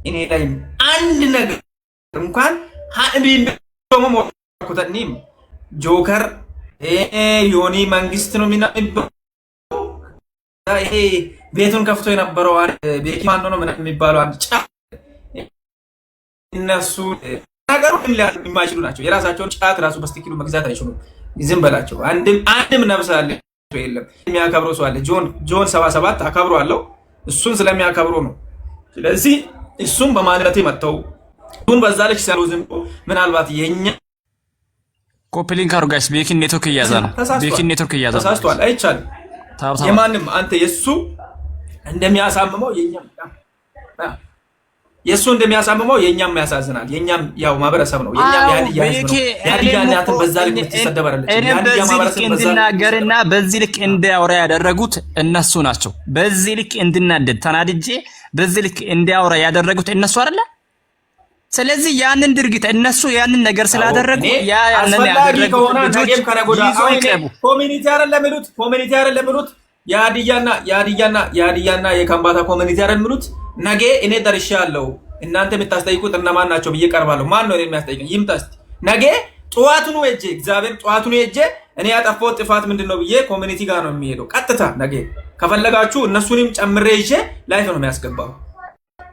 እኔ ላይ አንድ ነገር እንኳን ሀቢብ ሞኩተኒም ጆከር ዮኒ መንግስት ነው ይሄ ቤቱን ከፍቶ የነበረው ቤኪ ማን ነው የሚባለው አንድ ጫ እነሱ ነገሩ የሚማችሉ ናቸው። የራሳቸውን ጫት ራሱ በስቲኪሉ መግዛት አይችሉም። ዝም በላቸው። አንድም ነብስ አለ የለም። የሚያከብረው ሰው አለ። ጆን 77 አከብሮ አለው። እሱን ስለሚያከብሩ ነው። ስለዚህ እሱም በማንነቴ መጥተው ሁን በዛ ልክ ሲያሉ ዝም ምናልባት የኛ ኮፕሊንግ አሩ ጋይስ ቤኪን ኔትወርክ እያዛ ነው። ቤኪን ኔትወርክ እያዛ ነው። ተሳስቷል። አይቻልም። የማንም አንተ የሱ እንደሚያሳምመው የሱ እንደሚያሳምመው የኛም ያሳዝናል። የኛም ያው ማህበረሰብ ነው። የኛም ያዲያናትን በዛ ልክ ተሰደበረለች። ያዲያ ማህበረሰብ እንድናገርና በዚህ ልክ እንዲያወራ ያደረጉት እነሱ ናቸው። በዚህ ልክ እንድናደድ ተናድጄ በዚህ ልክ እንዲያወራ ያደረጉት እነሱ አይደለ? ስለዚህ ያንን ድርጊት እነሱ ያንን ነገር ስላደረጉ ያንን ያደረጉት ነገም ከነጎዳ ኮሚኒቲ አይደለም የሚሉት ያዲያና የካምባታ ኮሚኒቲ አይደለም የሚሉት ነገ እኔ ደርሻለሁ እናንተ የምታስጠይቁት እነማን ናቸው ብዬ ቀርባለሁ። ማን ነው የሚያስጠይቀኝ? ይምጣ እስቲ። ነገ ጠዋቱኑ ሄጄ እግዚአብሔር ጠዋቱኑ ሄጄ እኔ ያጠፋሁት ጥፋት ምንድነው ብዬ ኮሚኒቲ ጋር ነው የሚሄደው ቀጥታ። ነገ ከፈለጋችሁ እነሱንም ጨምሬ ይዤ ላይፍ ነው የሚያስገባው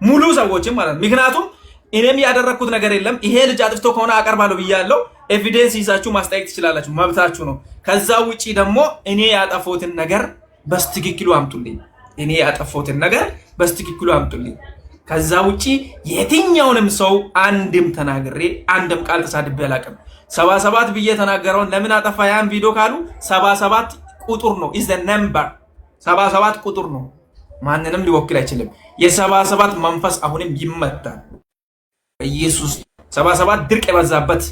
ሙሉ ሰዎችም ማለት ነው። ምክንያቱም እኔም ያደረኩት ነገር የለም። ይሄ ልጅ አጥፍቶ ከሆነ አቀርባለሁ ብያለሁ። ኤቪደንስ ይዛችሁ ማስጠየቅ ትችላላችሁ፣ መብታችሁ ነው። ከዛ ውጪ ደግሞ እኔ ያጠፋሁትን ነገር በስትክክሉ አምጡልኝ። እኔ ያጠፋሁትን ነገር በስትክክሉ አምጡልኝ። ከዛ ውጪ የትኛውንም ሰው አንድም ተናግሬ አንድም ቃል ተሳድቤ አላውቅም። 77 ብዬ ተናገረውን ለምን አጠፋ ያን ቪዲዮ ካሉ 77 ቁጥር ነው። ኢዝ ዘ ነምበር 77 ቁጥር ነው። ማንንም ሊወክል አይችልም። የ77 መንፈስ አሁንም ይመታል። ኢየሱስ 77 ድርቅ የበዛበት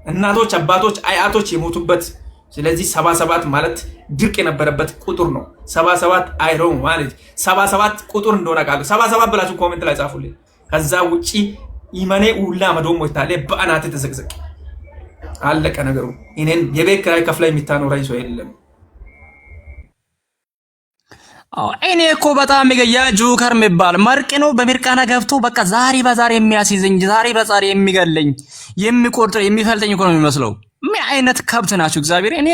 እናቶች፣ አባቶች፣ አያቶች የሞቱበት። ስለዚህ 77 ማለት ድርቅ የነበረበት ቁጥር ነው። 77 አይሮን ማለት 77 ቁጥር እንደሆነ ቃሉ 77 ብላችሁ ኮሜንት ላይ ጻፉልኝ። ከዛ ውጪ ኢማኔ ሁላ መዶም ወይታለ በአናተ ተዘቅዘቅ አለቀ ነገሩ። እኔን የቤት ኪራይ ከፍላ የሚታኖረኝ ሰው የለም። እኔ እኮ በጣም የሚገያ ጆከር የሚባል መርቅ ነው። በሚርቃና ገብቶ በቃ ዛሬ በዛሬ የሚያስይዘኝ ዛሬ በዛሬ የሚገለኝ የሚቆርጥ የሚፈልጠኝ እኮ ነው የሚመስለው። ምን አይነት ከብት ናችሁ? እግዚአብሔር እኔ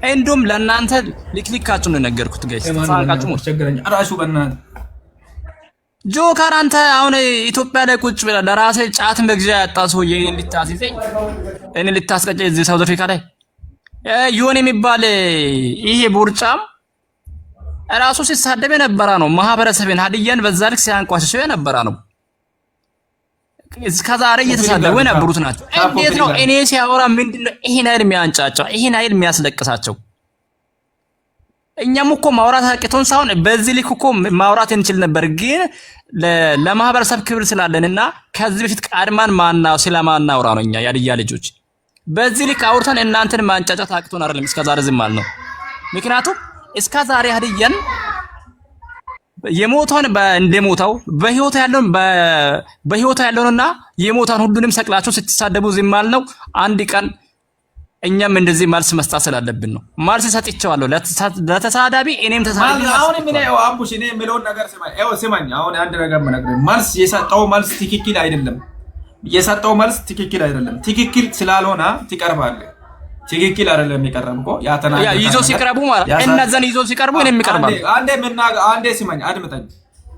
እንደውም ለእናንተ ልክልካችሁ ነው ነገርኩት። ጋይስ ታንቃችሁ ነው ቸገረኝ አራሹ በእናንተ ጆከር አንተ አሁን ኢትዮጵያ ላይ ቁጭ ብለህ ለራስህ ጫት መግዣ ያጣ ሰውዬ እኔን ልታስይዘኝ እኔ ልታስቀጨኝ እዚህ ሳውዝ አፍሪካ ላይ ዮኒ የሚባል ይሄ ቦርጫም ራሱ ሲሳደብ የነበረ ነው። ማህበረሰብን ሀዲያን በዛ ልክ ሲያንቋሽሽ የነበረ ነው። እስከዛሬ እየተሳደቡ የነበሩት ናቸው። እንዴት ነው እኔ ሲያወራ ምንድነው ይሄን አይል የሚያንጫጫው? ይሄን አይል የሚያስለቅሳቸው? እኛም እኮ ማውራት አቅቶን ሳይሆን በዚህ ልክ እኮ ማውራት እንችል ነበር፣ ግን ለማህበረሰብ ክብር ስላለንና ከዚህ በፊት ቀድማን ማናው ስለማናውራ ነው። እኛ ያድያ ልጆች በዚህ ልክ አውርተን እናንተን ማንጫጫት አቅቶን አይደለም እስከዛሬ ዝም አልነው። ምክንያቱም እስከዛሬ ሀዲያን የሞተውን እንደሞተው በህይወት ያለውና የሞተውን ሁሉንም ሰቅላችሁ ስትሳደቡ ዝም አልነው። አንድ ቀን እኛም እንደዚህ መልስ መስጠት ስላለብን ነው። መልስ ሰጥቼዋለሁ ለተሳዳቢ። እኔም ተሳዳቢ አሁን ምን ነው አምቡሽ እኔ የምለውን ነገር ስማኝ። አሁን አንድ ነገር መነግርህ መልስ የሰጠው መልስ ትክክል አይደለም። የሰጠው መልስ ትክክል አይደለም። ትክክል ስላልሆነ ትቀርባለህ። ትክክል አይደለም የሚቀርበው ያ ይዞ ሲቀርቡ ማለት እነዛን ይዞ ሲቀርቡ እኔም ይቀርባል። አንዴ ስማኝ አድምጠኝ።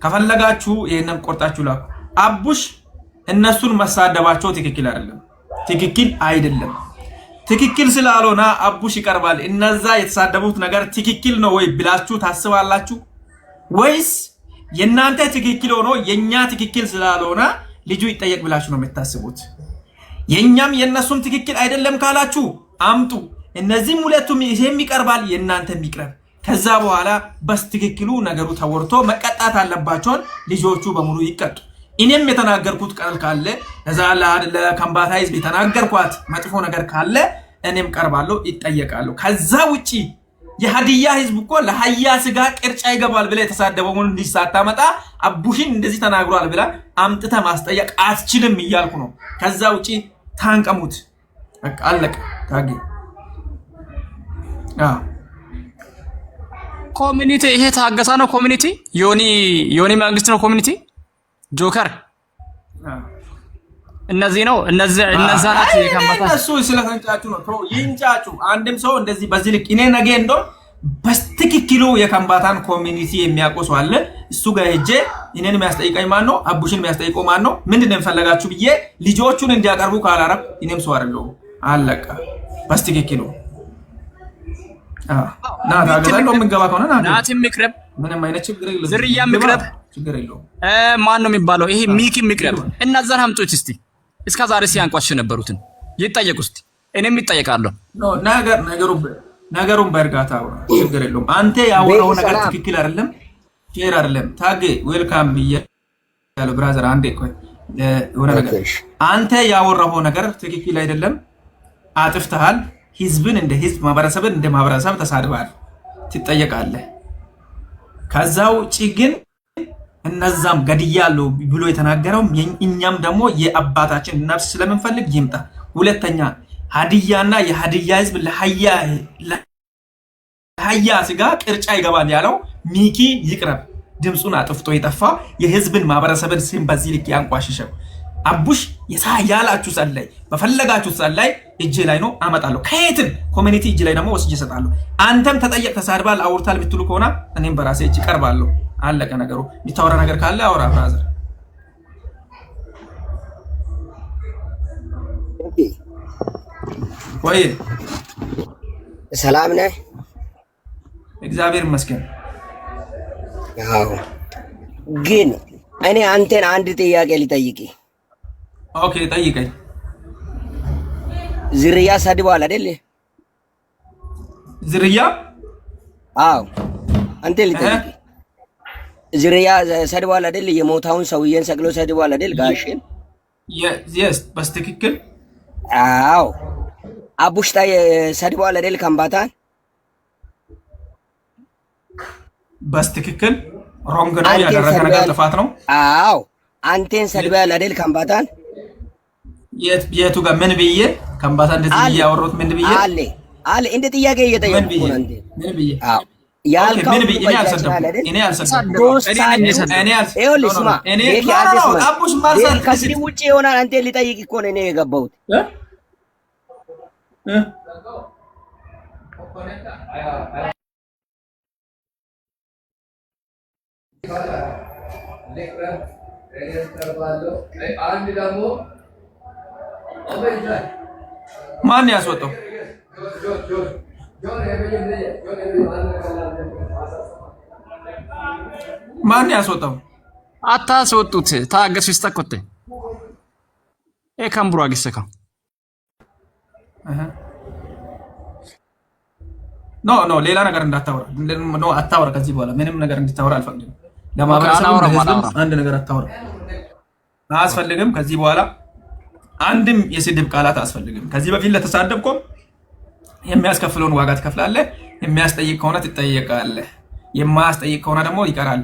ከፈለጋችሁ ይሄንን ቆርጣችሁ ላኩ። አቡሽ እነሱን መሳደባቸው ትክክል አይደለም። ትክክል ስላልሆነ አቡሽ ይቀርባል። እነዛ የተሳደቡት ነገር ትክክል ነው ወይ ብላችሁ ታስባላችሁ? ወይስ የናንተ ትክክል ሆኖ የኛ ትክክል ስላልሆነ ልጁ ይጠየቅ ብላችሁ ነው የምታስቡት? የኛም የነሱም ትክክል አይደለም ካላችሁ አምጡ። እነዚህም ሁለቱም ይሄም ይቀርባል፣ የናንተም ይቅረብ። ከዛ በኋላ በስትክክሉ ነገሩ ተወርቶ መቀጣት አለባቸውን ልጆቹ በሙሉ ይቀጡ። እኔም የተናገርኩት ቃል ካለ ለዛ ለካምባታ ህዝብ የተናገርኳት መጥፎ ነገር ካለ እኔም ቀርባለሁ፣ ይጠየቃለሁ። ከዛ ውጪ የሀዲያ ህዝብ እኮ ለሀያ ስጋ ቅርጫ ይገባል ብለ የተሳደበውን ልጅ ሳታመጣ አቡሽን እንደዚህ ተናግሯል ብላ አምጥተ ማስጠየቅ አትችልም እያልኩ ነው። ከዛ ውጪ ታንቀሙት በቃ አለቀ። ታጌ ኮሚኒቲ ይሄ ታገሳ ነው። ኮሚኒቲ ዮኒ መንግስት ነው። ኮሚኒቲ ጆከር እነዚህ ነው እነዛ ናት የከምባታ እሱ ስለተንጫጩ ነው። ተው ይንጫጩ። አንድም ሰው እንደዚህ በዚህ ልክ እኔ ነገ እንደው በስትክክሉ የከምባታን ኮሚኒቲ የሚያቆሱ አለ። እሱ ጋር ሄጄ እኔን የሚያስጠይቀኝ ማን ነው? አቡሽን የሚያስጠይቀው ማን ነው? ምንድነው የፈለጋችሁ ብዬ ልጆቹን እንዲያቀርቡ ካላረብ እኔም ሰው አይደለሁም። አለቀ። በስትክክሉ ና ታገዛኝ ነው የምንገባ ከሆነ ናት የሚቅረብ ምንም አይነት ችግር የለም። ዝርያ የሚቅረብ ችግር የለውም። ማን ነው የሚባለው? ይሄ ሚኪ የሚቅረብ እነዛን አምጦች እስቲ እስከ ዛሬ ሲያንቋሽ ነበሩትን ይጠየቁ እስቲ። እኔም ይጠየቃለሁ። ነገሩን በእርጋታ አውራ፣ ችግር የለውም። አንተ ያወራው ነገር ትክክል አይደለም፣ ሼር አይደለም። ታጌ ዌልካም ብያለሁ ብራዘር። አንዴ ቆይ የሆነ ነገር አንተ ያወራው ነገር ትክክል አይደለም፣ አጥፍተሃል። ህዝብን እንደ ህዝብ ማህበረሰብን እንደ ማህበረሰብ ተሳድባል፣ ትጠየቃለህ። ከዛ ውጪ ግን እነዛም ገድያለሁ ብሎ የተናገረው እኛም ደግሞ የአባታችን ነፍስ ስለምንፈልግ ይምጣ። ሁለተኛ ሀዲያና የሀዲያ ህዝብ ለሀያ ስጋ ቅርጫ ይገባል ያለው ሚኪ ይቅረብ። ድምፁን አጥፍቶ የጠፋ የህዝብን ማህበረሰብን ስም በዚህ ልክ ያንቋሽሸው አቡሽ ያላችሁ ሰላይ በፈለጋችሁ ሰላይ እጄ ላይ ነው አመጣለሁ። ከየትም ኮሚኒቲ እጄ ላይ ደግሞ ወስጄ እሰጣለሁ። አንተም ተጠየቅ፣ ተሳድባል፣ አውርታል ብትሉ ከሆነ እኔም በራሴ እጅ ቀርባለሁ። አለቀ ነገሩ። የሚታወራ ነገር ካለ አውራ ብራዘር። ወይ ሰላም ነህ? እግዚአብሔር ይመስገን። አዎ፣ ግን እኔ አንተን አንድ ጥያቄ ልጠይቅ። ኦኬ ጠይቀኝ። ዝርያ ሰድቧል አይደል? ዝርያ? አዎ፣ አንተ ልጠይቅ። ዝርያ ሰድቧል አይደል? የሞታውን ሰውዬን ሰቅሎ ሰድቧል አይደል? ጋሽን yes በስትክክል። አዎ፣ አቡሽታ ሰድቧል አይደል? ከምባታን በስትክክል ሮንግ ነው ያደረገ ነገር ጥፋት ነው። አዎ፣ አንተን ሰድቧል አይደል? ከምባታን የቱ ጋር ምን ብዬ ከምባታ እንደዚህ ያወሩት ምን ብዬ አለ እንደ ጥያቄ እየጠየቁ ነው። አንተ ምን ብዬ? አዎ ያልከው እኔ ከስድብ ውጭ ይሆናል። አንተ ሊጠይቅ እኮ ነው እኔ የገባሁት። ማን ያስወጣው? ማን ያስወጣው? አታስወጡት። ታገሱ ይስተኮተ ካምቡራ ግሰካ ኖ ሌላ ነገር እንዳታወራ ኖ አታወራ። ከዚህ በኋላ ምንም ነገር እንድታወራ አልፈቅድም። ለማህበረሰቡ አንድ ነገር አታወራ አያስፈልግም። ከዚህ በኋላ አንድም የስድብ ቃላት አያስፈልግም። ከዚህ በፊት ለተሳደብኩም የሚያስከፍለውን ዋጋ ትከፍላለህ። የሚያስጠይቅ ከሆነ ትጠየቃለህ። የማያስጠይቅ ከሆነ ደግሞ ይቀራል።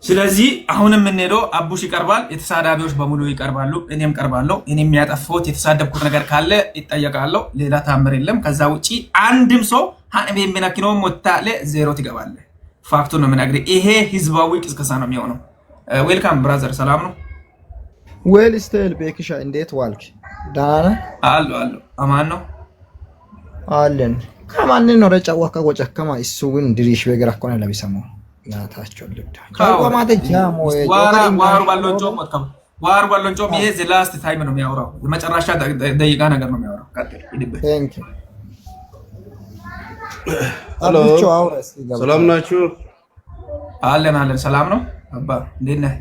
ስለዚህ አሁን የምንሄደው አቡሽ ይቀርባል፣ የተሳዳቢዎች በሙሉ ይቀርባሉ፣ እኔም ቀርባለሁ። እኔ የሚያጠፋሁት የተሳደብኩት ነገር ካለ ይጠየቃለሁ። ሌላ ታምር የለም። ከዛ ውጪ አንድም ሰው ሀንቤ የሚነክነው ሞታለ ዜሮ ትገባለህ። ፋክቱ ነው የምነግርህ። ይሄ ህዝባዊ ቅስቀሳ ነው የሚሆነው። ዌልካም ብራዘር፣ ሰላም ነው? ዌል ስቴል ቤክሻ፣ እንዴት ዋልክ? ደህና ነህ? አሎ አማን ነው አለን። ከማን ነው ረጫዋ ከጎጨከማ እሱ ግን ድሪሽ በግራ ኮነ ለቢሰማው ናታቸው ልብዳ ከቆማተ ጃሞ ዋር ባሎንጮ ይሄ ዘ ላስት ታይም ነው የሚያወራው። የመጨረሻ ደቂቃ ነገር ነው የሚያወራው። ቀጥል ይልበል። ቴንክ ዩ። ሄሎ ሰላም ናችሁ? አለን ሰላም ነው አባ፣ እንዴት ነህ?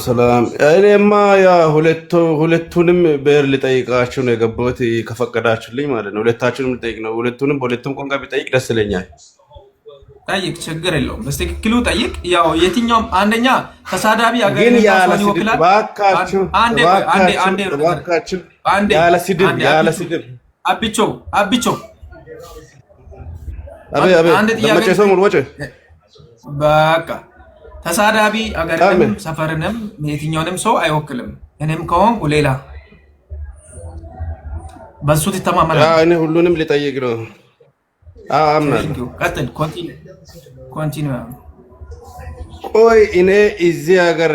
ሰላም። እኔማ ያ ሁለቱንም ብሔር ልጠይቃችሁ ነው የገባሁት፣ ከፈቀዳችሁልኝ ማለት ነው። ሁለታችሁንም ልጠይቅ ነው። ሁለቱንም በሁለቱም ቋንቋ ቢጠይቅ ደስ ይለኛል። ጠይቅ፣ ችግር የለውም። በስትክክሉ ጠይቅ። ያው የትኛውም አንደኛ ተሳዳቢ ግን ያለ ስድብ ባካችሁ፣ ያለ ስድብ አብቾ አንድ ጥያቄ በቃ ተሳዳቢ አገርንም ሰፈርንም የትኛውንም ሰው አይወክልም። እኔም ከሆንኩ ሌላ በሱ ትተማመናለህ? እኔ ሁሉንም ሊጠይቅ ነው። አምናለሁ። ቀጥል። ኮንቲኒው። ቆይ እኔ እዚህ ሀገር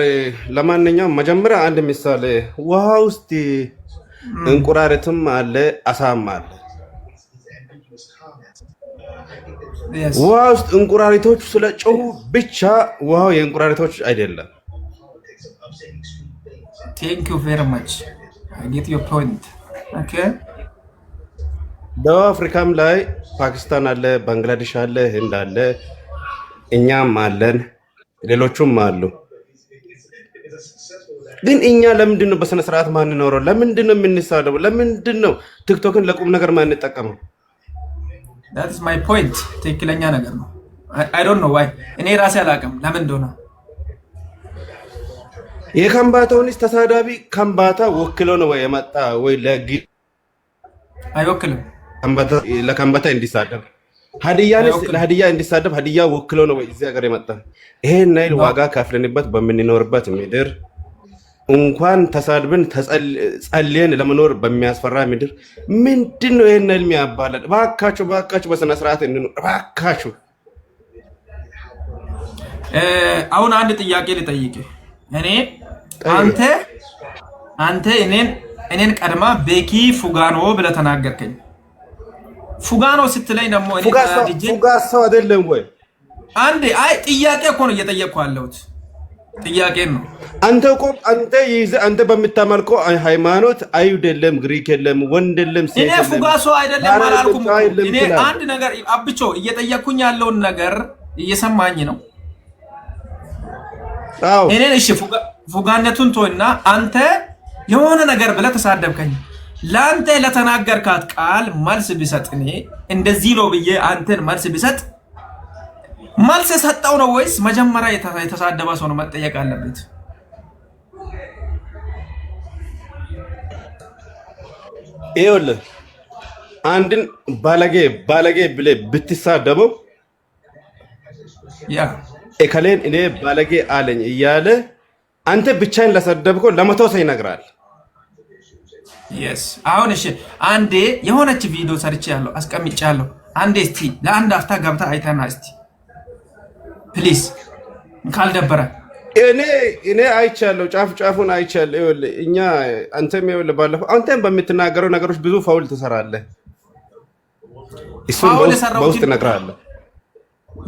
ለማንኛውም መጀመሪያ አንድ ምሳሌ ውሃ ውስጥ እንቁራሪትም አለ አሳም አለ። ውሃ ውስጥ እንቁራሪቶች ስለጮሁ ብቻ ውሃው የእንቁራሪቶች አይደለም። ቴንክ ዩ ቬሪ ማች አይ ጌት ዮር ፖይንት። ኦኬ ደቡብ አፍሪካም ላይ ፓኪስታን አለ፣ ባንግላዴሽ አለ፣ ህንድ አለ፣ እኛም አለን፣ ሌሎቹም አሉ። ግን እኛ ለምንድን ነው በስነ ስርዓት ማንኖረው? ለምንድን ነው የምንሳደበው? ለምንድን ነው ቲክቶክን ለቁም ነገር ማንጠቀመው? that is my point። ትክክለኛ ነገር ነው። I don't know why እኔ ራሴ አላውቅም ለምን እንደሆነ። የከምባታውንስ ተሳዳቢ ከምባታ ወክሎ ነው ወይ የመጣ ወይ አይወክልም። ለከምባታ እንዲሳደብ ሀዲያንስ ለሀዲያ እንዲሳደብ ሀዲያ ወክሎ ነው ወይ እዚህ ሀገር የመጣ? ይሄን ናይል ዋጋ ከፍለንበት በምንኖርበት ምድር እንኳን ተሳድብን ጸልየን ለመኖር በሚያስፈራ ምድር ምንድን ነው ይሄን ናይል የሚያባላል? ባካችሁ በስነ ስርዓት እንኖር ባካችሁ። አሁን አንድ ጥያቄ ልጠይቅ። አንተ እኔን ቀድማ ቤኪ ፉጋኖ ብለህ ተናገርከኝ። ፉጋኖ ስትለኝ ደግሞ እኔ ፉጋሳው አይደለም ወይ? አይ ጥያቄ እኮ ነው እየጠየቅኩ ያለሁት ጥያቄ ነው። አንተ በምታመልከው ሃይማኖት አይሁድ የለም፣ ግሪክ የለም፣ ወንድ የለም፣ ሴት የለም። እኔ ፉጋሶ አይደለም አላልኩም። እኔ አንድ ነገር አብቾ እየጠየቅኩኝ ያለውን ነገር እየሰማኝ ነው። እኔን እሺ ፉጋነቱን ተወና አንተ የሆነ ነገር ብለህ ተሳደብከኝ። ለአንተ ለተናገርካት ቃል መልስ ቢሰጥ እኔ እንደዚህ ነው ብዬ አንተን መልስ ቢሰጥ መልስ የሰጠው ነው ወይስ መጀመሪያ የተሳደበ ሰው ነው መጠየቅ አለበት? ይኸውልህ አንድን ባለጌ ብለህ ብትሳደበው እከሌን እኔ ባለጌ አለኝ እያለ አንተ ብቻህን ለሰደብከው ለመቶ ሰው ይነግራል። yes አሁን እሺ አንዴ የሆነች ቪዲዮ ሰርቻለሁ አስቀምጫለሁ። አንዴ እስቲ ለአንድ አፍታ ገብታ አይተና እስቲ ፕሊዝ ካልደበረ። እኔ አይቻለሁ፣ ጫፉን አይቻለሁ። ይኸውልህ እኛ አንተም ይኸውልህ ባለፈው አንተም በምትናገረው ነገሮች ብዙ ፋውል ትሰራለህ። እሱን በውስጥ እነግርሃለሁ።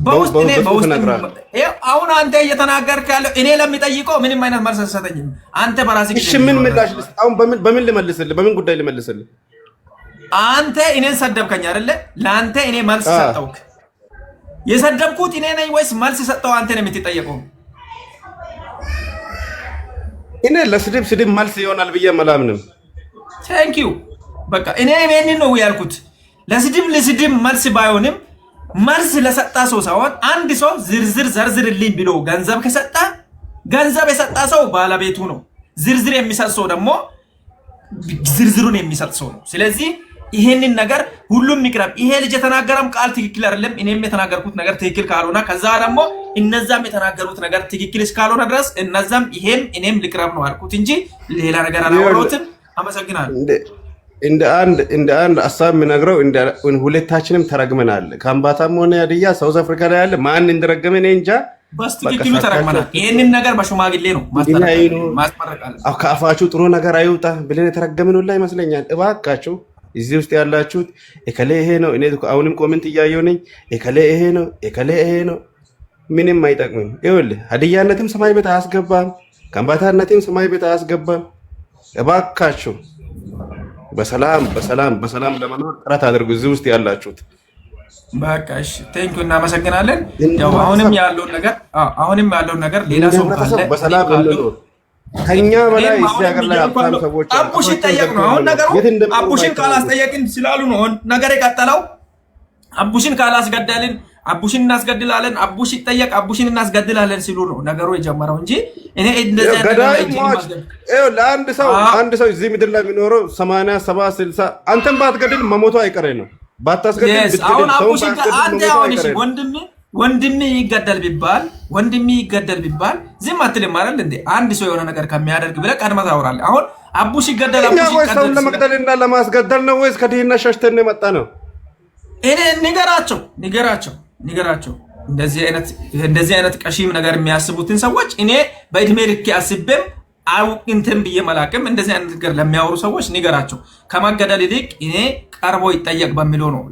በውስጥ አሁን አንተ እየተናገርክ ያለው እኔ ለሚጠይቀው ምንም አይነት መልስ አልሰጠኝም። አንተ በራስህ እሺ ምን ምላሽ ልስጥ? አሁን በምን ልመልስልህ? በምን ጉዳይ ልመልስልህ? አንተ እኔን ሰደብከኝ አይደለ? ለአንተ እኔ መልስ ሰጠውክ። የሰደብኩት እኔ ነኝ ወይስ መልስ ሰጠው አንተ ነው የምትጠየቀው? እኔ ለስድብ መልስ ይሆናል ብዬ አላምንም። ቴንክ ዩ በቃ እኔ ይሄንን ነው ያልኩት። ለስድብ መልስ ባይሆንም መልስ ለሰጣ ሰው ሳይሆን አንድ ሰው ዝርዝር ዘርዝርልኝ ብሎ ገንዘብ ከሰጣ ገንዘብ የሰጣ ሰው ባለቤቱ ነው። ዝርዝር የሚሰጥ ሰው ደግሞ ዝርዝሩን የሚሰጥ ሰው ነው። ስለዚህ ይሄንን ነገር ሁሉም ይቅረብ። ይሄ ልጅ የተናገረም ቃል ትክክል አይደለም። እኔም የተናገርኩት ነገር ትክክል ካልሆነ ከዛ ደግሞ እነዛም የተናገሩት ነገር ትክክል እስካልሆነ ድረስ እነዛም ይሄም እኔም ልቅረብ ነው አልኩት እንጂ ሌላ ነገር አላወራሁትም። አመሰግናለሁ። እንደ አንድ ሀሳብ የምነግረው ሁለታችንም ተረግመናል። ከምባታም ሆነ ሀዲያ ሳውዝ አፍሪካ ላይ ያለ ማን እንደረገመ እኔ እንጃ። በትክክሉ ተረግመናል። ይሄንን ነገር በሽማግሌ ነው ማስመረቅ አለ። ከአፋችሁ ጥሩ ነገር አይውጣ ብለን የተረገምን ሁላ ይመስለኛል። እባካችሁ እዚህ ውስጥ ያላችሁት እከሌ ይሄ ነው። እኔ አሁንም ኮሜንት እያየሁ ነኝ። እከሌ ይሄ ነው፣ እከሌ ይሄ ነው። ምንም አይጠቅምም። ይኸውልህ ሀዲያነትም ሰማይ ቤት አያስገባም፣ ከምባታነትም ሰማይ ቤት አያስገባም። እባካችሁ በሰላም ለመኖር ጥረት አድርጉ። እዚህ ውስጥ ያላችሁት በቃ እሺ፣ ቴንክ ዩ እናመሰግናለን። ያው አሁንም ያለውን ነገር ሌላ ሰው ካለ በሰላም እንኖር። ከኛ በላይ እዚህ ሀገር ላይ ሀብታም ሰዎች አቡሽ ይጠየቅ ነው አሁን ነገሩ። አቡሽን ካላስጠየቅን ስላሉ ነው ነገር የቀጠለው። አቡሽን ካላስገደልን አቡሽን እናስገድላለን፣ አቡሽ ይጠየቅ አቡሽን እናስገድላለን ሲሉ ነው ነገሩ የጀመረው እንጂ እኔ እንደዚህ ለአንድ ሰው እዚህ ምድር ላይ የሚኖረው 80 70 60 አንተም ባትገድል መሞቱ አይቀሬ ነው። ባታስገድል አሁን ብትገድል አቡሽ ሰውን አንተ አሁን እሺ ወንድሜ ይገደል ቢባል ዝም አትልም አይደል እንዴ? አንድ ሰው የሆነ ነገር ከሚያደርግ ብለህ ቀድመህ ታወራለህ። አሁን አቡሽ ይገደል ሰውን ለመግደልና ለማስገደል ነው ወይስ ከድህነት ሸሽተን የመጣ ነው? እኔ ንገራቸው እንደዚህ አይነት ቀሺም ነገር የሚያስቡትን ሰዎች እኔ በእድሜ ልክ አስቤም እንትን ብዬ መላቅም እንደዚህ አይነት ነገር ለሚያወሩ ሰዎች ንገራቸው። ከመገደል ይልቅ እኔ ቀርቦ ይጠየቅ በሚለው ነው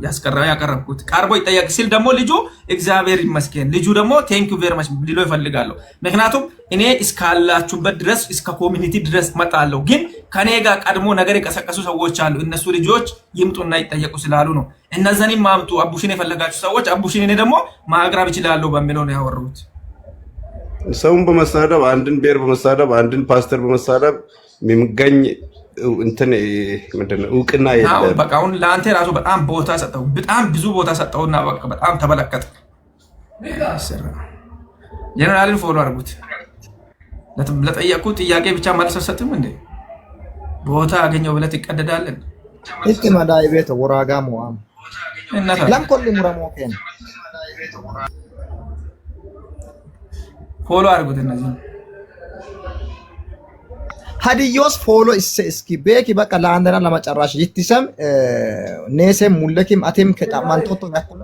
ያቀረብኩት። ቀርቦ ይጠየቅ ሲል ደግሞ ልጁ እግዚአብሔር ይመስገን ልጁ ደግሞ ቴንክ ዩ ቬሪ ማች ሊሎ ይፈልጋለሁ። ምክንያቱም እኔ እስካላችሁበት ድረስ እስከ ኮሚኒቲ ድረስ መጣለሁ። ግን ከኔ ጋር ቀድሞ ነገር የቀሰቀሱ ሰዎች አሉ። እነሱ ልጆች ይምጡና ይጠየቁ ስላሉ ነው። እነዛንም ማምጡ። አቡሽን የፈለጋችሁ ሰዎች አቡሽን እኔ ደግሞ ማቅረብ ይችላለሁ በሚለው ነው ያወሩት። ሰውን በመሳደብ አንድን ብሔር በመሳደብ አንድን ፓስተር በመሳደብ የሚገኝ እንትን ምንድነው እውቅና የለም። በቃ አሁን ለአንተ ራሱ በጣም ቦታ ሰጠው፣ በጣም ብዙ ቦታ ሰጠውና በቃ በጣም ተበለከተ። ጀነራልን ፎሎ አድርጉት። ለጠየቁት ጥያቄ ብቻ መልስ ሰጥም እንዴ ቦታ አገኘው ብለህ ትቀደዳለህ። እስቲ ማዳይ ቤት ወራጋ ሙአም ለም ኮሊ ሙራሞ ከን ፎሎ አድርጉት። እነዚህ ሀዲዮስ ፎሎ እስኪ ቤኪ በቃ ለአንደና ለመጨረሻ ይትሰም ኔሰም ሙለኪም አቴም ከጣማንቶቶ ያኩላ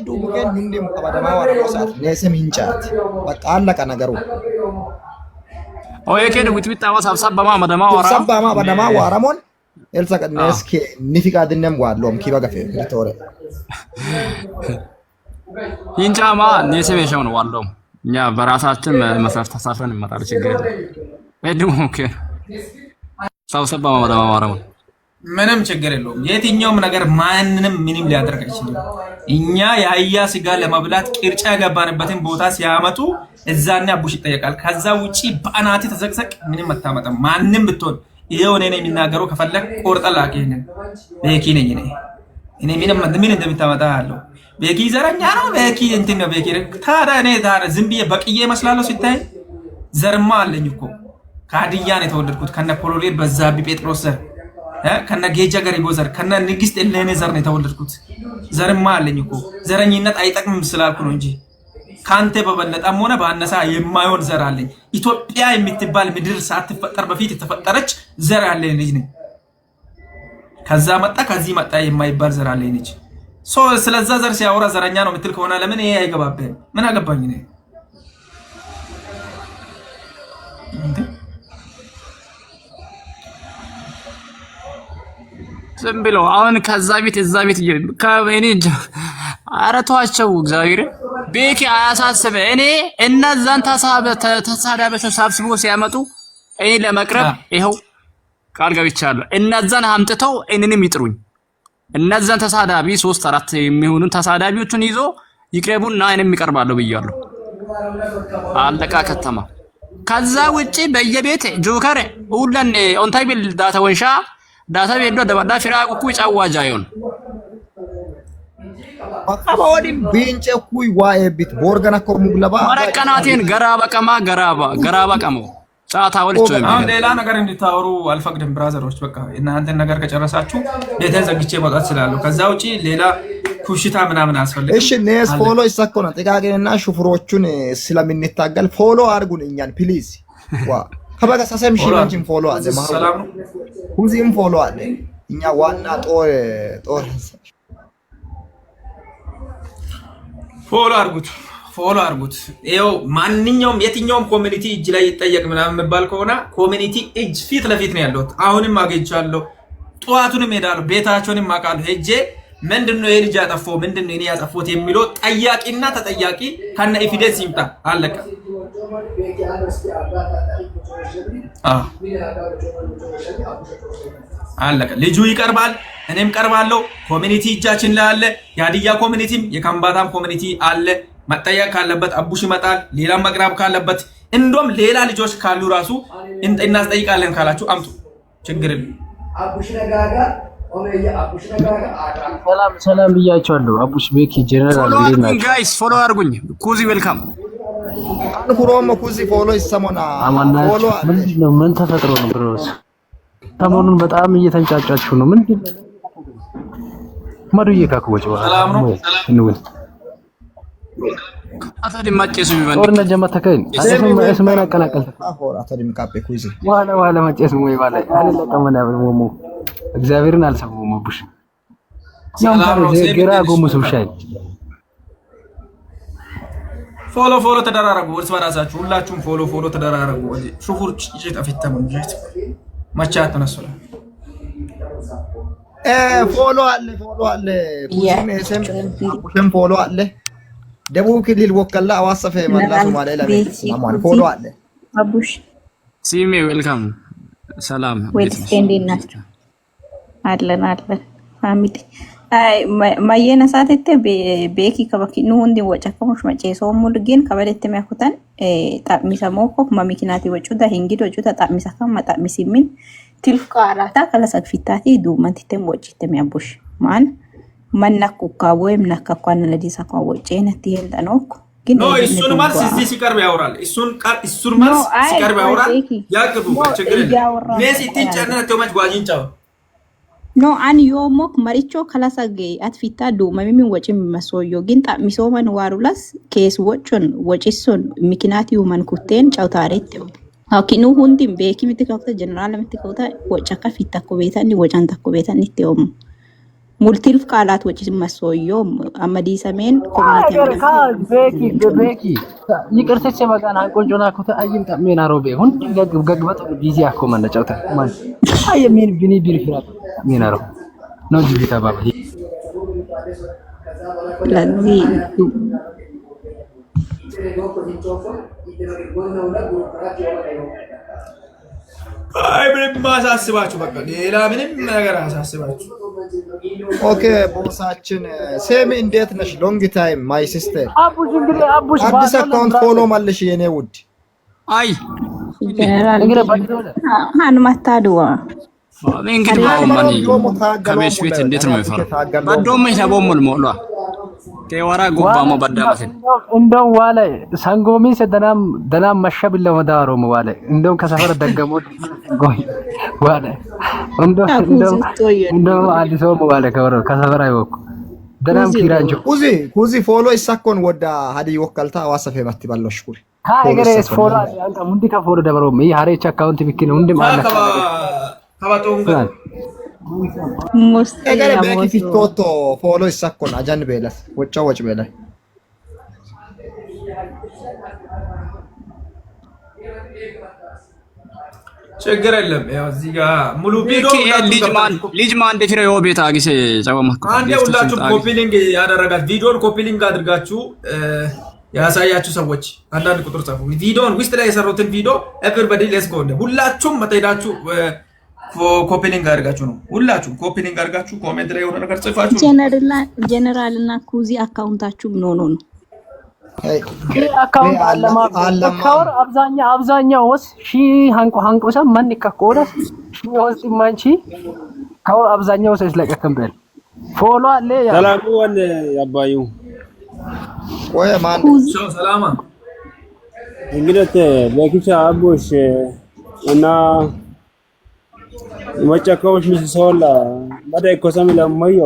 ዱሙከን ሁንዲም ከበደማ ወራሳት ኔሰም ይንጫት በቃ አለቀ ነገሩ። ኦዬ ከደ ጉትቢጣዋ ሰብሰባማ መደማ ወራሞን ኤልሳ ከነስኪ ኒፊቃ ድነም ዋሎም ኪባገፈ ሪቶሬ ይንጫማ ኔሰም የሻው ነው ዋሎም እኛ በራሳችን መሰረት ተሳፍረን እንመጣለን። ችግር የለም። ኦኬ ሰብሰባ ማማራሙ ምንም ችግር የለውም። የትኛውም ነገር ማንንም ምንም ሊያደርግ አይችልም። እኛ የአህያ ስጋ ለመብላት ቅርጫ ያገባንበትን ቦታ ሲያመጡ እዛና አቡሽ ይጠየቃል። ከዛ ውጪ በአናቴ ተዘቅዘቅ ምንም አታመጣም። ማንንም ብትሆን ይሄው እኔ ነኝ የሚናገረው። ከፈለክ ቆርጠላክ ይሄንን ቤኪ ነኝ እኔ ምን እንደምታመጣ አለው። ቤኪ ዘረኛ ነው። ቤኪ እንትን ነው። ቤኪ ታዲያ እኔ ዝም ብዬ በቅዬ እመስላለሁ? ሲታይ ዘርማ አለኝ እኮ ከሀዲያ ነው የተወለድኩት። ከነ ፖሎሌር በዛብህ ጴጥሮስ ዘር፣ ከነ ጌጃ ገሪቦ ዘር፣ ከነ ንግስት እሌኔ ዘር ነው የተወለድኩት። ዘርማ አለኝ እኮ። ዘረኝነት አይጠቅምም ስላልኩ ነው እንጂ ካንተ በበለጠም ሆነ በአነሳ የማይሆን ዘር አለኝ። ኢትዮጵያ የምትባል ምድር ሳትፈጠር በፊት የተፈጠረች ዘር አለኝ ልጅ ነኝ። ከዛ መጣ ከዚህ መጣ የማይባል ዘር አለኝ ልጅ። ስለዛ ዘር ሲያወራ ዘረኛ ነው የምትል ከሆነ ለምን ይሄ አይገባብህም? ምን አገባኝ ነው? ዝም ብሎ አሁን ከዛ ቤት እዛ ቤት ከእኔ ኧረ ተዋቸው። እግዚአብሔር ቤኪ አያሳስበ። እኔ እነዛን ተሳዳቢዎች ሰብስቦ ሲያመጡ እኔ ለመቅረብ ይኸው ቃል ገብቻለሁ። እነዛን አምጥተው እኔንም ይጥሩኝ። እነዛን ተሳዳቢ 3-4 የሚሆኑ ተሳዳቢዎችን ይዞ ይቅረቡና እኔም ይቀርባለሁ ብያለሁ። አለቃ ከተማ። ከዛ ውጪ በየቤት ጆከር ሁለን ኦንታይብል ዳታ ወንሻ ዳታ ቤዶ ደባዳ ፍራቁ ኩይ ጫዋጃ ይሁን አባወዲ ቢንጨ ኩይ ዋኤቢት ቦርገና ኮሙ ግለባ ማረቀናቴን ገራባ ቀሞ ጫታ ወልቾ አሁን ሌላ ነገር እንድታወሩ አልፈቅድም። ብራዘሮች በቃ እናንተን ነገር ከጨረሳችሁ ቤተን ዘግቼ መውጣት እችላለሁ። ከዛ ውጪ ሌላ ኩሽታ ምናምን አስፈልግ። እሺ ኔስ ፎሎ ይሰኮና ጥቃቄንና ሹፍሮቹን ስለምንታገል ፎሎ አድርጉን እኛን ፕሊዝ። ዋ ከበጋ ሰሰም ሽማንጂን ፎሎ አለ ሰላም ነው። ሁዚም ፎሎ አለ እኛ ዋና ጦር ፎሎ አድርጉት። ይኸው ማንኛውም የትኛውም ኮሚኒቲ እጅ ላይ ይጠየቅ ምናምን የሚባል ከሆነ ኮሚኒቲ እጅ ፊት ለፊት ነው ያለሁት። አሁንም አገኝቻለሁ። ጠዋቱንም ሄዳለሁ። ቤታቸውንም አውቃለሁ። ሄጄ ምንድነው የልጅ ያጠፋው ምንድነው እኔ ያጠፋሁት የሚለው ጠያቂና ተጠያቂ ከነ ኤቪደንስ ይምጣ። አለቀ። አለቀ። ልጁ ይቀርባል፣ እኔም ቀርባለሁ። ኮሚኒቲ እጃችን ላይ አለ። የሀዲያ ኮሚኒቲም የከምባታም ኮሚኒቲ አለ። መጠየቅ ካለበት አቡሽ ይመጣል። ሌላም መቅረብ ካለበት እንደውም ሌላ ልጆች ካሉ ራሱ እናስጠይቃለን ካላችሁ አምጡ፣ ችግር የለም። ሰላም ብያቸዋለሁ። አቡሽ ቤኪ ጀነራል እንዴት ናችሁ ጋይስ? ፎሎ አድርጉኝ። ኩዚ ዌልካም አንኩሮም ኩዚ ፎሎ ይሰሞና ፎሎ ምንድነው? ምን ተፈጥሮ ነው ብሮስ? ሰሞኑን በጣም እየተንጫጫችሁ ነው። ምንድነው? ማዱዬ ካኩወጭ ሰላም ነው እንውል አታዲ ማጨሱ ቢባል ጦርነት ጀመተከኝ እስማና አቀላቀልተ አሁን አታዲም ካፔ ኩይዚ ዋላ ማጨሱ ወይ ባላ አለቀመና ወሙ እግዚአብሔርን አልሰማውም አቡሽ ያው ግራ ጎሙስ ብሻይ ፎሎ ተደራረጉ እርስ በራሳችሁ ሁላችሁም ፎሎ ተደራረጉ ሹፉር ጭጭ ጠፍተም እንጂ ማቻት ተነሱላ ፎሎ አለ ኩሽም ፎሎ አለ ደቡብ ክልል ወከላ አዋሰፈ መላሱ ማለት ለማን ፎሎ አለ አቡሽ ሲሜ ዌልካም ሰላም ወልስቴንዲናት አለን ፋሚሊ አይ ማየና ሳተተ ቤኪ ከበኪ ነው እንዴ ወጨከሙሽ መጨሶ ሙልጊን ከበለተ የሚያኩተን ጣሚሰሞኮ ማሚኪናቲ ወጩዳ ሂንጊዶ ወጩዳ ጣሚሰካ ማጣሚሲሚን ትልቃራታ ከለሰክፊታቲ ዱመንቲተም ወጭተም ያቡሽ ማን መናኩ ካወይም ነካኳን ለዲሳካ ወጨነት ይሄንታኖክ ግን ነው እሱን ማርስ እዚህ ሲቀርብ ያወራል እሱን ማርስ ሲቀርብ ያወራል ያቅቡ ችግር የለም ሜሲ ትንጨና ተውማች ጓጂንጫው ኖ አን ዮሞክ መሪቾ ከላሳገ አትፊታ ዱመሚን ወጭ የሚመስወዮ ግን ጣሚሶማን ዋሩላስ ኬስ ወጭን ወጭሱን ምክንያቱ መንኩቴን ጫውታሬት አኪኑ ሁንዲም ቤኪ ምትካውታ ጀነራል ምትካውታ ወጫካ ፊታ ኮቤታኒ ወጫንታ ኮቤታኒ ተውም ሙልቲልፍ ቃላት ወጭ መስወዮ አመዲ ሰሜን ኮሚኒቲ ቤኪ ይቅርተች መጋና አንቆንጆና ኮታ አይም ታሜና ሮቤ ሁን ገግበጥ ቢዚ አኮመን ጫውታ ማን አየሚን ቢኒ ቢልፍራት ሚናሮ ነው ጂቢታ ባባ ለዚህ አይ ምንም ማሳስባችሁ በቃ ሌላ ምንም ነገር አሳስባችሁ ኦኬ ቦሳችን ሴሚ እንዴት ነሽ ሎንግ ታይም ማይ ሲስተር አቡሽ እንግዲህ አቡሽ አዲስ አካውንት ፎሎ ማለሽ የኔ ውድ አይ ጀነራል ሃን ማታዱዋ እንግዲህ ባውማኒ ከቤት ቤት እንዴት ነው የሚፈራው ባዶም ይታቦሙል ሞላ ከወራ ጎባሞ ባዳማፈ እንደው ዋለ ሳንጎሚ ደናም መሸብለ ወዳሮ ዋለ እንደው ከሰፈር ደገሞ ጎይ ዋለ እንደው አዲስ አበባ ዋለ ከሰፈር አይወኩ ደናም ኪራንጆ ኩዚ ፎሎ ይሳኮን ወዳ ሀዲ ወከልታ አዋሰፈ ባቲ ባለው ሽኩር ካገሬስ ፎሎ አንተ ሙንዲ ከፎሎ ደበሮ ሚ ሀሬች አካውንት ቢኪን እንደ ማለ ከባቶንጋ እገረ ቤኪ ፊቶቶ ፎሎ ይሳኮን አጃን ቤላስ ወጭ ቤላ ችግር የለም ያው እዚህ ጋር ሙሉ ቪዲዮ ልጅ ማን እንደፊራ ነው ቤታ አግሴ ጫወማክ አንዴ ሁላችሁም ኮፒ ሊንክ ያደረጋችሁ ቪዲዮን ኮፒ ሊንክ አድርጋችሁ ያሳያችሁ ሰዎች አንዳንድ ቁጥር ጻፉ ቪዲዮን ውስጥ ላይ የሰሩትን ቪዲዮ ኤቨሪባዲ ሌትስ ጎ ሁላችሁም መተዳችሁ ኮፒ ሊንክ አድርጋችሁ ነው ሁላችሁም ኮፒ ሊንክ አድርጋችሁ ኮሜንት ላይ የሆነ ነገር ጽፋችሁ ጀነራል እና ኩዚ አካውንታችሁ ምን ሆኖ ነው አካውንት አለማካወር አብዛኛው ወስ ሺ ሃንቆሳ ማን ይከኮረስ ሺ ወስ ማንቺ ካወር አብዛኛው ወስ ለቀከምበል ፎሎ አለ ያ ሰላም ወን ያባዩ ወይ ማን ሰላማ እንግዲህ ለኪቻ አቦሽ እና ወጫካዎች ሚስሶላ ማዳይ ኮሰም ለማዮ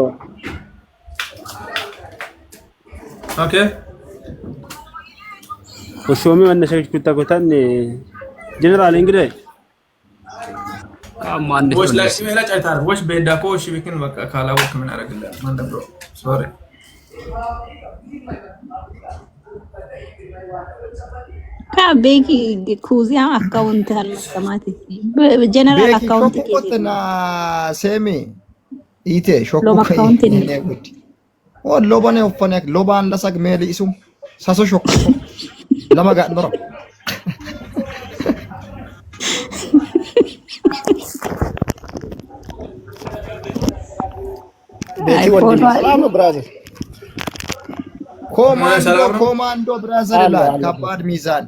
ኦኬ ወሾሚ ወነሸች ኩታኮታን ጀነራል እንግዲህ ካማን ወሽ ላይ ሲመላ ጫታር ወሽ በዳኮ እሺ ቢክን በቃ ካላወቅ ምን አደረግልህ ማን ደብሮ ሶሪ ቤኪ ኩዚያ አካውንት አልሰማት ጀነራል አካውንት ኬትና ሴሚ ኢቴ ሾኩ አካውንት ኦ ሎባኔ ኦፈኔ ሎባን ለሳግ ሜሊ ኢሱም ሳሶ ሾኩ ለማጋት ነው ቤቲ ወንድ ሰላም ብራዘር ኮማንዶ ብራዘር ላይ ከባድ ሚዛን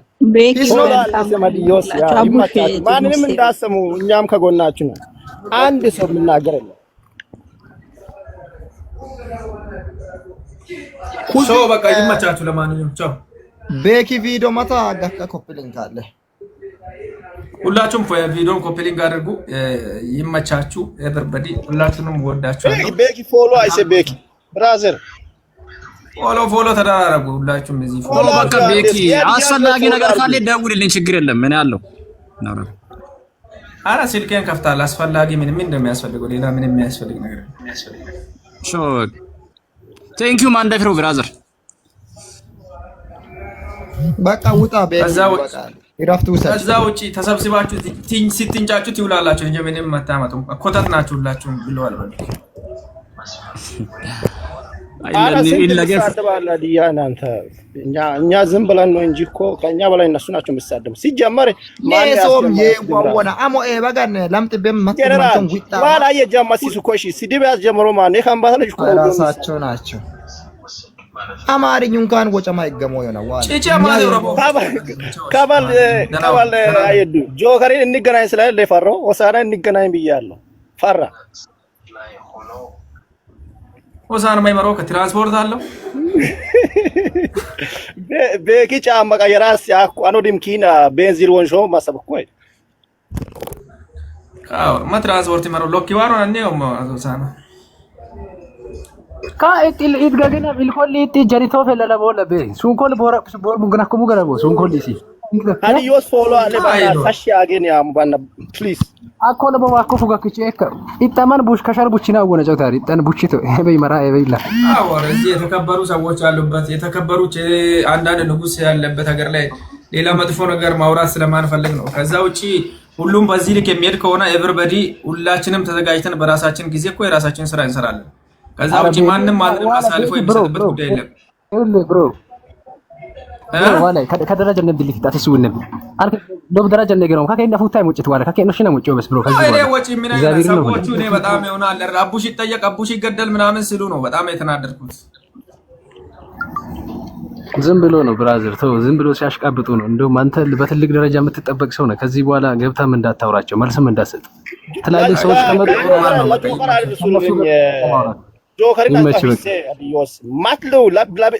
ሰማዲዮስ ያ ይማታል ማንንም እንዳሰሙ እኛም ከጎናችሁ ነን አንድ ሰው ምናገር የለም ሶ በቃ ይመቻችሁ ለማንኛውም ቻው ቤኪ ቪዲዮ ማታ አጋካ ኮፒ ሊንክ አለ ሁላችሁም ቪዲዮን ኮፒ ሊንክ አድርጉ ይመቻችሁ ኤቨሪባዲ ሁላችሁንም ወዳችኋለሁ ቤኪ ፎሎ አይሰ ቤኪ ብራዘር ፎሎ ተደራረጉ ሁላችሁም እዚህ ፎሎ በቃ ቤኪ አስፈላጊ ነገር ካለ ደውልልኝ ችግር የለም እኔ አለው አራ ስልኬን ከፍታለሁ አስፈላጊ ምን እንደሚያስፈልገው ሌላ ምን የሚያስፈልግ ነገር ሾክ ቴንክ ዩ ማን ደፍሮ ብራዘር በቃ ውጣ በቃ ይራፍቱ ውሰድ ከዛ ውጪ ተሰብስባችሁ ስትንጫጩ ትውላላችሁ እንጂ ምንም አታመጡም ኮተት ናችሁ ሁላችሁም ብለዋል በል እኛ ዝም ብለን ነው እንጂ እኮ ከኛ በላይ እነሱ ናቸው የሚሳደቡ ሲጀመር ማንሶም የዋወና አሞ በጋን ለምጥበም ማጥማቸውን ጉጣ ማላ የጀማሲስ እኮ እሺ ሲዲብ ያስጀምሮ ማን የካምባታ ልጅ እኮ ራሳቸው ናቸው አማርኛ እንኳን ወጨማ ይገሞ ይሆናል ዋላ ጭጭ ማለት ነው ካባል አይዱ ጆከሪን እንገናኝ ስላለ ለፈራው ወሳና እንገናኝ ብያለሁ ፈራ ወሳና ማይመረው ከትራንስፖርት አለው ቤኪ ጫማ ቀየራስ ያኩ አኖዲም ኪና ቤንዚን ወንሾ ማሰብ እኮ ማ ትራንስፖርት ይመረው ሎኪዋሮ ነው ወሳና ka itgagina bilkolli itti janito felala bola be sunkol bora bor mugna ko mugana bo sunkol isi adios follow ale bana sashi again ya mubana please akole bo akko fuga kichi ekka itaman bush kashar buchina wona ጀውታሪ ጣን ቡችቶ በይ መራ በይላ አወረ እዚህ የተከበሩ ሰዎች ያሉበት የተከበሩ አንዳንድ ንጉስ ያለበት ሀገር ላይ ሌላ መጥፎ ነገር ማውራት ስለማንፈልግ ነው ከዛ ውጪ ሁሉም በዚህ ልክ የሚሄድ ከሆነ ኤቨሪባዲ ሁላችንም ተዘጋጅተን በራሳችን ጊዜ እኮ የራሳችን ስራ እንሰራለን ከዛ ውጪ ማንንም አሳልፎ የሚሰጥበት ጉዳይ የለም ብሮ ዋላ ከደረጃ ነብልት ታተሱ ነብ አንተ ዶብ ደረጃ ነገረው ከከይና ፉታይ ሙጭት ዋላ ከከይና ሽና ሙጭ በስ ብሮ ከዚህ ዋላ ወጪ ምን አይነት ሰዎቹ እኔ በጣም ይሆናል አቡሽ ይጠየቅ አቡሽ ይገደል ምናምን ሲሉ ነው በጣም የተናደድኩት ዝም ብሎ ነው ብራዘር ተው ዝም ብሎ ሲያሽቃብጡ ነው እንደውም አንተ በትልቅ ደረጃ የምትጠበቅ ሰው ነህ ከዚህ በኋላ ገብታም እንዳታውራቸው መልስም እንዳትሰጥ ትላልቅ ሰዎች ከመጡ ጆከሪን አጣፊሴ አዲዮስ ማትለው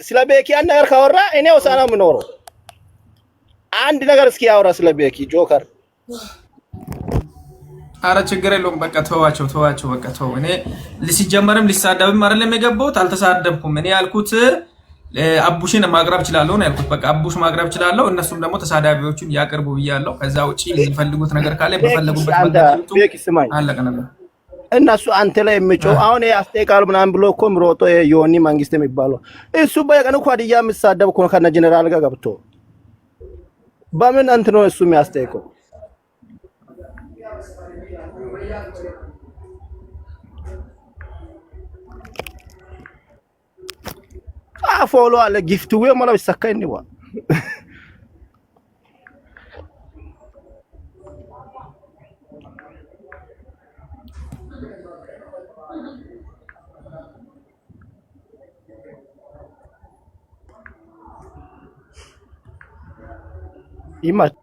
ስለቤኪ አንድ ነገር ካወራ እኔ ወሳና ምኖረው አንድ ነገር እስኪ ያወራ ስለቤኪ ጆከር አረ ችግር የለውም በቃ ተዋቸው በቃ ተው እኔ ሲጀመርም ሊሳደብም አይደለም የገባሁት አልተሳደብኩም እኔ ያልኩት አቡሽን ማቅረብ ይችላል ነው ያልኩት በቃ አቡሽ ማቅረብ ይችላል እነሱም ደግሞ ተሳዳቢዎቹን ያቀርቡ ብያለሁ ከዛ ውጪ የሚፈልጉት ነገር ካለ በፈለጉበት መንገድ ቤኪ ስማኝ አለቀ ነገር እነሱ አንተ ላይ የሚጮው አሁን ያስጠይቃሉ ምናምን ብሎ እኮ ምሮጦ የዮኒ መንግስት የሚባለው እሱ በየቀኑ እኮ ሀዲያ የሚሳደብ እኮ ከነ ጀነራል ጋር ገብቶ በምን አንተ ነው እሱ የሚያስጠይቀው ፎሎ አለ ጊፍት ወይ ማለት ይሰካይ ነው ይማት